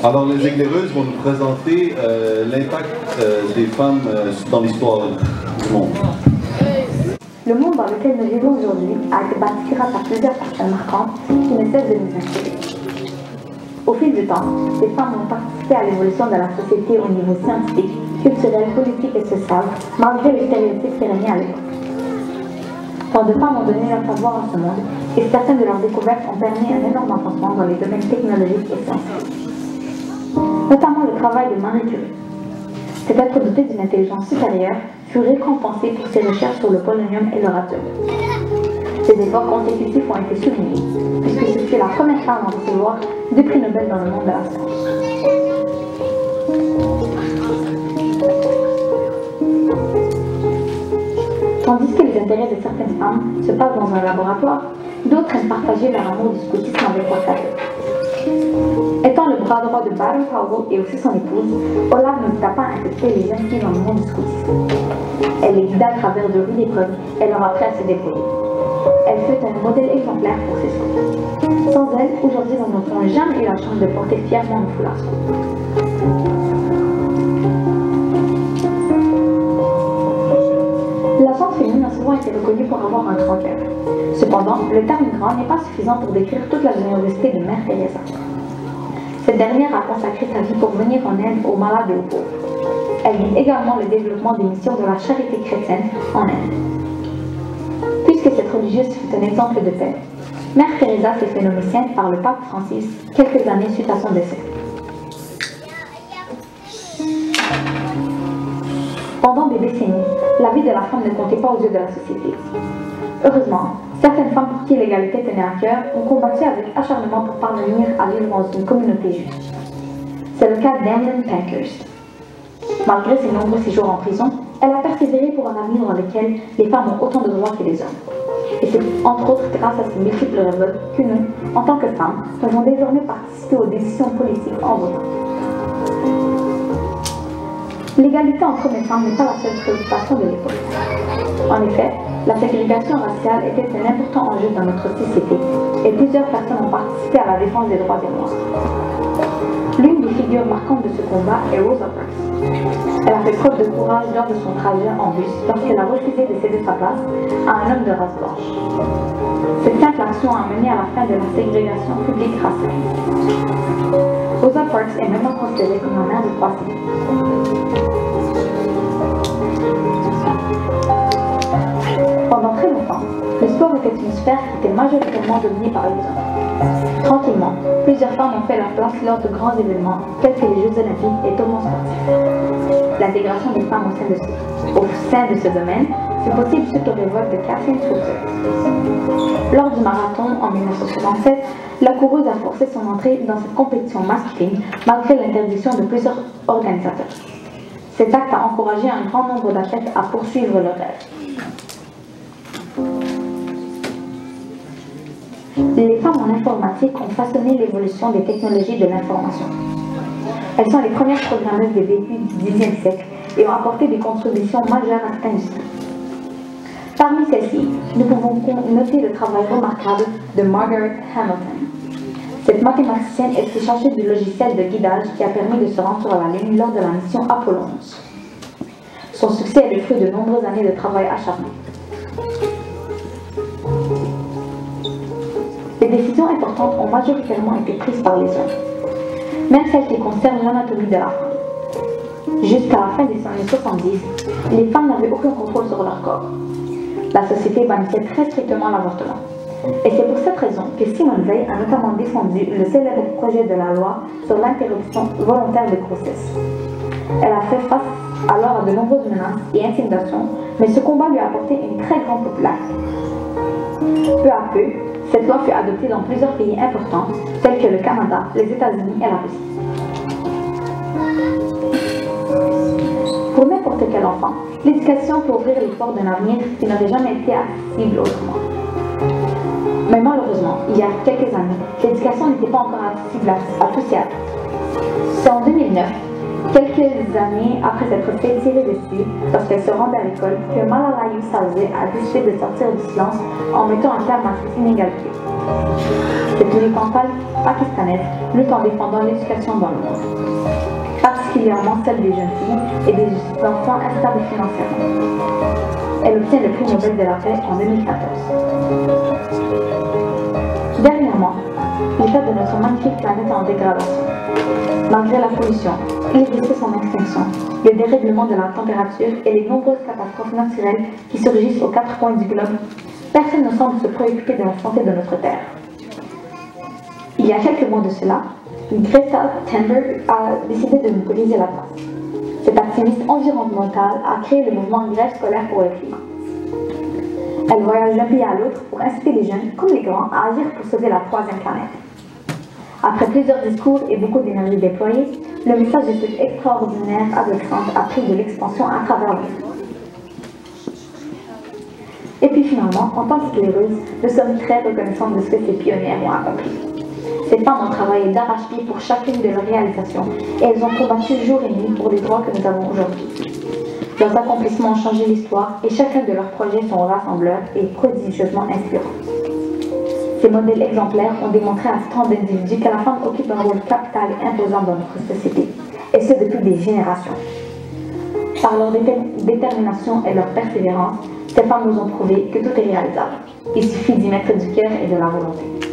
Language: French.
Alors, les éclaireuses vont nous présenter l'impact des femmes dans l'histoire du monde. Le monde dans lequel nous vivons aujourd'hui a été bâti grâce à plusieurs personnes marquantes qui ne cessent de nous inspirer. Au fil du temps, les femmes ont participé à l'évolution de la société au niveau scientifique, culturel, politique et social, malgré les stéréotypes qui régnaient à l'époque. Tant de femmes ont donné leur savoir à ce monde, et certaines de leurs découvertes ont permis un énorme avancement dans les domaines technologiques et scientifiques. Notamment le travail de Marie Curie. Cet être doté d'une intelligence supérieure fut récompensé pour ses recherches sur le polonium et le radium. Ses efforts consécutifs ont été soulignés, puisque ce fut la première femme à recevoir 2 prix Nobel dans le monde de la science. Tandis que les intérêts de certaines femmes se passent dans un laboratoire, d'autres aiment partager leur amour du scoutisme avec leurs cadeaux. Étant le bras droit de Baden Powell et aussi son épouse, Olaf n'hésita pas à intégrer les jeunes filles dans le monde du scoutisme. Elle les guida à travers de rudes épreuves et leur apprit à se débrouiller. Elle fut un modèle exemplaire pour ses scouts. Sans elle, aujourd'hui, nous n'aurions jamais eu la chance de porter fièrement nos foulards scouts. La gente féminine a souvent été reconnue pour avoir un grand cœur. Cependant, le terme grand n'est pas suffisant pour décrire toute la générosité de Mère Teresa. Cette dernière a consacré sa vie pour venir en aide aux malades et aux pauvres. Elle guide également le développement des missions de la charité chrétienne en Inde. Puisque cette religieuse fut un exemple de paix, Mère Teresa s'est fait nommer sainte par le pape Francis quelques années suite à son décès. Pendant des décennies, la vie de la femme ne comptait pas aux yeux de la société. Heureusement, certaines femmes pour qui l'égalité tenait à cœur ont combattu avec acharnement pour parvenir à vivre dans une communauté juste. C'est le cas d'Emmeline Pankhurst. Malgré ses nombreux séjours en prison, elle a persévéré pour un avenir dans lequel les femmes ont autant de droits que les hommes. Et c'est entre autres grâce à ces multiples révoltes que nous, en tant que femmes, pouvons désormais participer aux décisions politiques en votant. L'égalité entre hommes et femmes n'est pas la seule préoccupation de l'époque. En effet, la ségrégation raciale était un important enjeu dans notre société et plusieurs personnes ont participé à la défense des droits des Noirs. L'une des figures marquantes de ce combat est Rosa Parks. Elle a fait preuve de courage lors de son trajet en bus lorsqu'elle a refusé de céder sa place à un homme de race blanche. Cette simple action a mené à la fin de la ségrégation publique raciale. Rosa Parks est maintenant considérée comme la mère de 3 filles. Pendant très longtemps, le sport était une sphère qui était majoritairement dominée par les hommes. Tranquillement, plusieurs femmes ont fait leur place lors de grands événements tels que les Jeux Olympiques et tournois sportifs. L'intégration des femmes au sein de ce domaine fut possible suite aux révoltes de Kathleen Switzer. Lors du marathon en 1967, la coureuse a forcé son entrée dans cette compétition masculine malgré l'interdiction de plusieurs organisateurs. Cet acte a encouragé un grand nombre d'athlètes à poursuivre leur rêve. Les femmes en informatique ont façonné l'évolution des technologies de l'information. Elles sont les premières programmeuses des débuts du XIXe siècle et ont apporté des contributions majeures à cette industrie. Parmi celles-ci, nous pouvons noter le travail remarquable de Margaret Hamilton. Cette mathématicienne est chargée du logiciel de guidage qui a permis de se rendre sur la Lune lors de la mission Apollo 11. Son succès est le fruit de nombreuses années de travail acharné. Les décisions importantes ont majoritairement été prises par les hommes, même celles qui concernent l'anatomie de la femme. Jusqu'à la fin des années 70, les femmes n'avaient aucun contrôle sur leur corps. La société bannissait très strictement l'avortement. Et c'est pour cette raison que Simone Veil a notamment défendu le célèbre projet de la loi sur l'interruption volontaire de grossesse. Elle a fait face alors à de nombreuses menaces et intimidations, mais ce combat lui a apporté une très grande popularité. Peu à peu, cette loi fut adoptée dans plusieurs pays importants, tels que le Canada, les États-Unis et la Russie. Pour n'importe quel enfant, l'éducation peut ouvrir les portes d'un avenir qui n'aurait jamais été accessible autrement. Mais malheureusement, il y a quelques années, l'éducation n'était pas encore accessible à tous et à toutes. C'est en 2009, quelques années après s'être fait tirer dessus lorsqu'elle se rendait à l'école, que Malala Yousafzai a décidé de sortir du silence en mettant un terme à cette inégalité. Ces petites femmes pakistanaises luttent en défendant l'éducation dans le monde, particulièrement celle des jeunes filles et des enfants instables financièrement. Elle obtient le prix Nobel de la paix en 2014. Dernièrement, l'état de notre magnifique planète est en dégradation. Malgré la pollution, les risques de son extinction, le dérèglement de la température et les nombreuses catastrophes naturelles qui surgissent aux 4 coins du globe, personne ne semble se préoccuper de la santé de notre Terre. Il y a quelques mois de cela, Greta Thunberg a décidé de nous briser la place. Cette activiste environnementale a créé le mouvement Grève scolaire pour le climat. Elle voyage d'un pays à l'autre pour inciter les jeunes, comme les grands, à agir pour sauver la troisième planète. Après plusieurs discours et beaucoup d'énergie déployée, le message de cette extraordinaire adolescente a pris de l'expansion à travers le monde. Et puis finalement, en tant qu'éclaireuse, nous sommes très reconnaissants de ce que ces pionnières ont accompli. Ces femmes ont travaillé d'arrache-pied pour chacune de leurs réalisations et elles ont combattu jour et nuit pour les droits que nous avons aujourd'hui. Leurs accomplissements ont changé l'histoire et chacun de leurs projets sont rassembleurs et prodigieusement inspirants. Ces modèles exemplaires ont démontré à tant d'individus que la femme occupe un rôle capital et imposant dans notre société, et ce depuis des générations. Par leur détermination et leur persévérance, ces femmes nous ont prouvé que tout est réalisable. Il suffit d'y mettre du cœur et de la volonté.